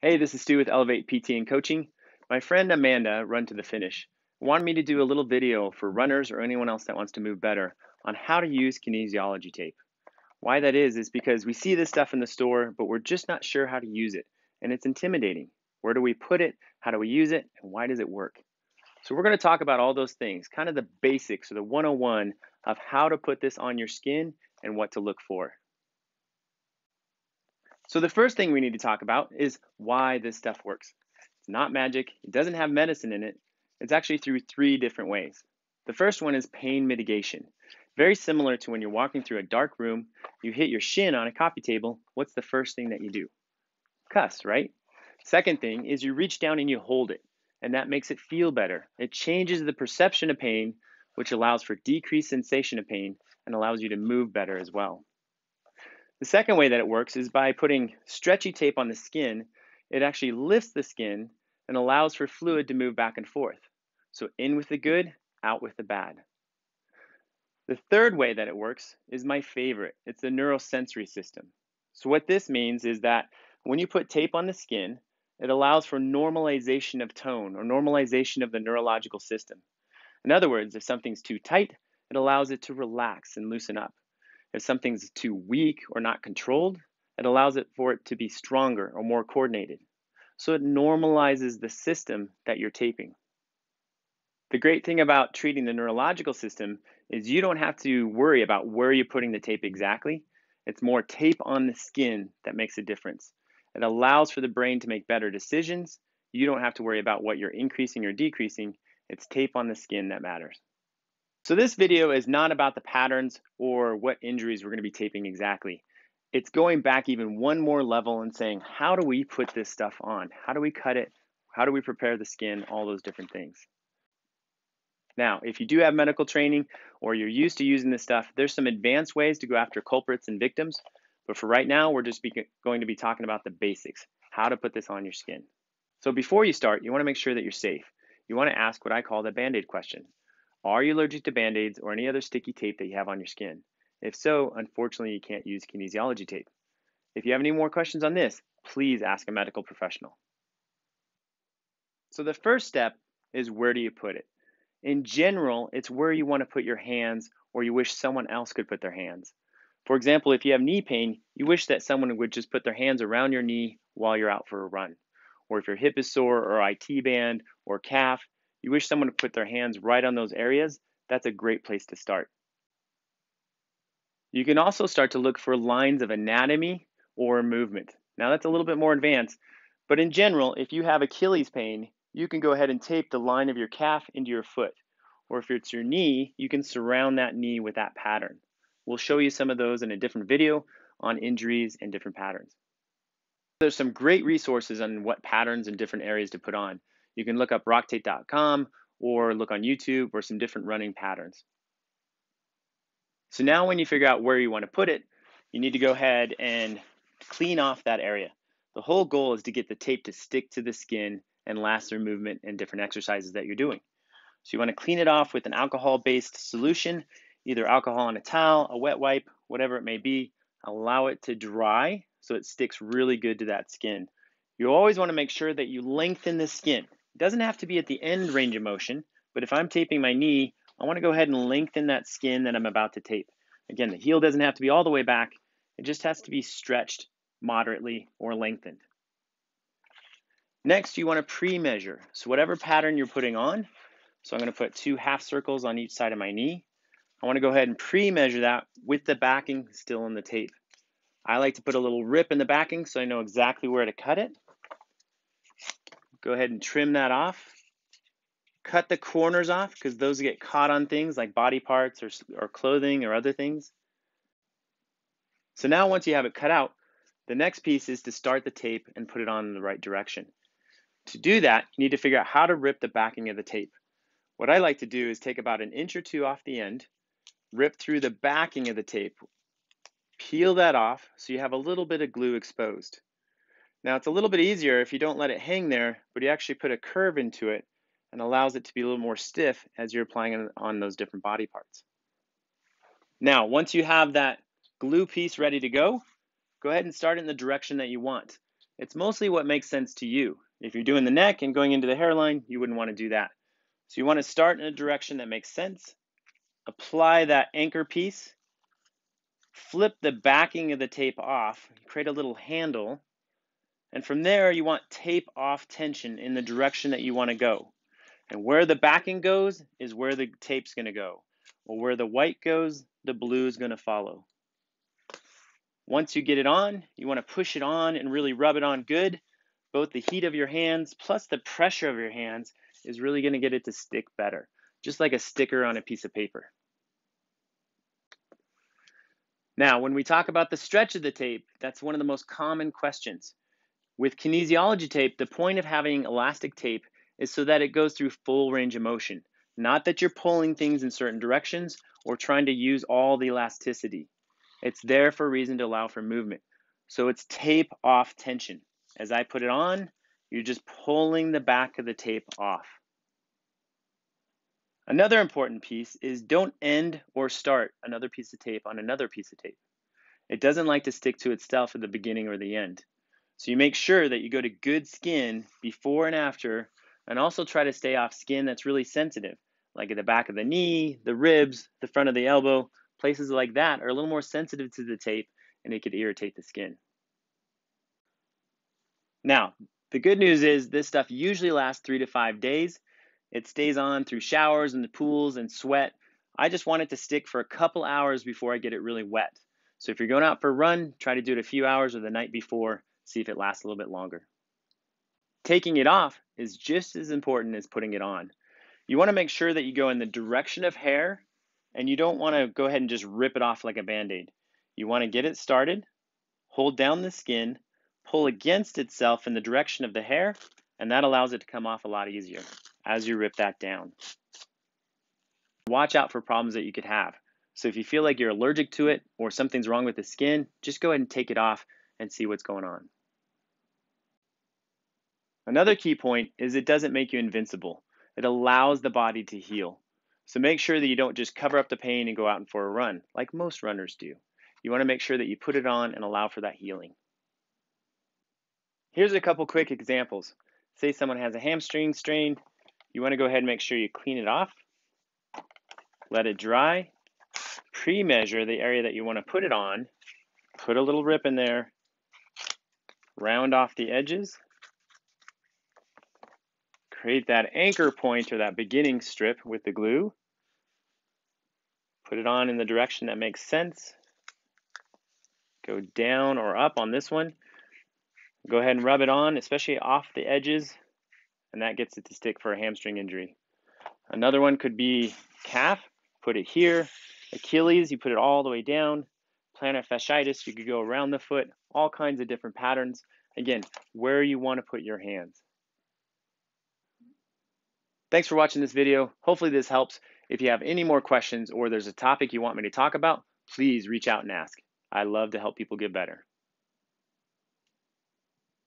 Hey, this is Stu with Elevate PT and Coaching. My friend Amanda, Run to the Finish, wanted me to do a little video for runners or anyone else that wants to move better on how to use kinesiology tape. Why that is because we see this stuff in the store, but we're just not sure how to use it, and it's intimidating. Where do we put it? How do we use it? And why does it work? So we're going to talk about all those things, kind of the basics or the 101 of how to put this on your skin and what to look for. So the first thing we need to talk about is why this stuff works. It's not magic. It doesn't have medicine in it. It's actually through three different ways. The first one is pain mitigation. Very similar to when you're walking through a dark room, you hit your shin on a coffee table. What's the first thing that you do? Cuss, right? Second thing is you reach down and you hold it, and that makes it feel better. It changes the perception of pain, which allows for decreased sensation of pain and allows you to move better as well. The second way that it works is by putting stretchy tape on the skin. It actually lifts the skin and allows for fluid to move back and forth. So in with the good, out with the bad. The third way that it works is my favorite. It's the neurosensory system. So what this means is that when you put tape on the skin, it allows for normalization of tone or normalization of the neurological system. In other words, if something's too tight, it allows it to relax and loosen up. If something's too weak or not controlled, it allows it for it to be stronger or more coordinated. So it normalizes the system that you're taping. The great thing about treating the neurological system is you don't have to worry about where you're putting the tape exactly. It's more tape on the skin that makes a difference. It allows for the brain to make better decisions. You don't have to worry about what you're increasing or decreasing. It's tape on the skin that matters. So this video is not about the patterns or what injuries we're going to be taping exactly. It's going back even one more level and saying, how do we put this stuff on? How do we cut it? How do we prepare the skin? All those different things. Now, if you do have medical training or you're used to using this stuff, there's some advanced ways to go after culprits and victims. But for right now, we're just going to be talking about the basics, how to put this on your skin. So before you start, you want to make sure that you're safe. You want to ask what I call the Band-Aid question. Are you allergic to Band-Aids or any other sticky tape that you have on your skin? If so, unfortunately, you can't use kinesiology tape. If you have any more questions on this, please ask a medical professional. So the first step is, where do you put it? In general, it's where you want to put your hands or you wish someone else could put their hands. For example, if you have knee pain, you wish that someone would just put their hands around your knee while you're out for a run. Or if your hip is sore or IT band or calf, you wish someone would put their hands right on those areas. That's a great place to start. You can also start to look for lines of anatomy or movement. Now that's a little bit more advanced, but in general, if you have Achilles pain, you can go ahead and tape the line of your calf into your foot. Or if it's your knee, you can surround that knee with that pattern. We'll show you some of those in a different video on injuries and different patterns. There's some great resources on what patterns and different areas to put on. You can look up rocktape.com or look on YouTube or some different running patterns. So now when you figure out where you want to put it, you need to go ahead and clean off that area. The whole goal is to get the tape to stick to the skin and last through movement and different exercises that you're doing. So you want to clean it off with an alcohol-based solution, either alcohol on a towel, a wet wipe, whatever it may be. Allow it to dry so it sticks really good to that skin. You always want to make sure that you lengthen the skin. It doesn't have to be at the end range of motion, but if I'm taping my knee, I want to go ahead and lengthen that skin that I'm about to tape. Again, the heel doesn't have to be all the way back. It just has to be stretched moderately or lengthened. Next, you want to pre-measure. So whatever pattern you're putting on, so I'm going to put 2 half circles on each side of my knee. I want to go ahead and pre-measure that with the backing still in the tape. I like to put a little rip in the backing so I know exactly where to cut it. Go ahead and trim that off. Cut the corners off because those get caught on things like body parts or clothing or other things. So now once you have it cut out, the next piece is to start the tape and put it on in the right direction. To do that, you need to figure out how to rip the backing of the tape. What I like to do is take about 1 inch or 2 off the end, rip through the backing of the tape, peel that off so you have a little bit of glue exposed. Now it's a little bit easier if you don't let it hang there, but you actually put a curve into it and allows it to be a little more stiff as you're applying it on those different body parts. Now, once you have that glue piece ready to go ahead and start it in the direction that you want. It's mostly what makes sense to you. If you're doing the neck and going into the hairline, you wouldn't want to do that. So you want to start in a direction that makes sense, apply that anchor piece, flip the backing of the tape off, create a little handle, and from there you want tape off tension in the direction that you want to go. And where the backing goes is where the tape's going to go. Or where the white goes, the blue is going to follow. Once you get it on, you want to push it on and really rub it on good. Both the heat of your hands plus the pressure of your hands is really going to get it to stick better, just like a sticker on a piece of paper. Now, when we talk about the stretch of the tape, that's one of the most common questions. With kinesiology tape, the point of having elastic tape is so that it goes through full range of motion, not that you're pulling things in certain directions or trying to use all the elasticity. It's there for a reason to allow for movement. So it's tape off tension. As I put it on, you're just pulling the back of the tape off. Another important piece is don't end or start another piece of tape on another piece of tape. It doesn't like to stick to itself at the beginning or the end. So you make sure that you go to good skin before and after, and also try to stay off skin that's really sensitive, like at the back of the knee, the ribs, the front of the elbow. Places like that are a little more sensitive to the tape, and it could irritate the skin. Now, the good news is this stuff usually lasts 3 to 5 days. It stays on through showers and the pools and sweat. I just want it to stick for a couple hours before I get it really wet. So if you're going out for a run, try to do it a few hours or the night before, see if it lasts a little bit longer. Taking it off is just as important as putting it on. You want to make sure that you go in the direction of hair, and you don't want to go ahead and just rip it off like a Band-Aid. You want to get it started, hold down the skin, pull against itself in the direction of the hair, and that allows it to come off a lot easier as you rip that down. Watch out for problems that you could have. So if you feel like you're allergic to it or something's wrong with the skin, just go ahead and take it off and see what's going on. Another key point is it doesn't make you invincible. It allows the body to heal. So make sure that you don't just cover up the pain and go out for a run, like most runners do. You want to make sure that you put it on and allow for that healing. Here's a couple quick examples. Say someone has a hamstring strain. You want to go ahead and make sure you clean it off, let it dry, pre-measure the area that you want to put it on, put a little rip in there, round off the edges, create that anchor point or that beginning strip with the glue, put it on in the direction that makes sense, go down or up on this one, go ahead and rub it on, especially off the edges, and that gets it to stick for a hamstring injury. Another one could be calf, put it here. Achilles, you put it all the way down. Plantar fasciitis, you could go around the foot, all kinds of different patterns. Again, where you want to put your hands. Thanks for watching this video. Hopefully this helps. If you have any more questions or there's a topic you want me to talk about, please reach out and ask. I love to help people get better.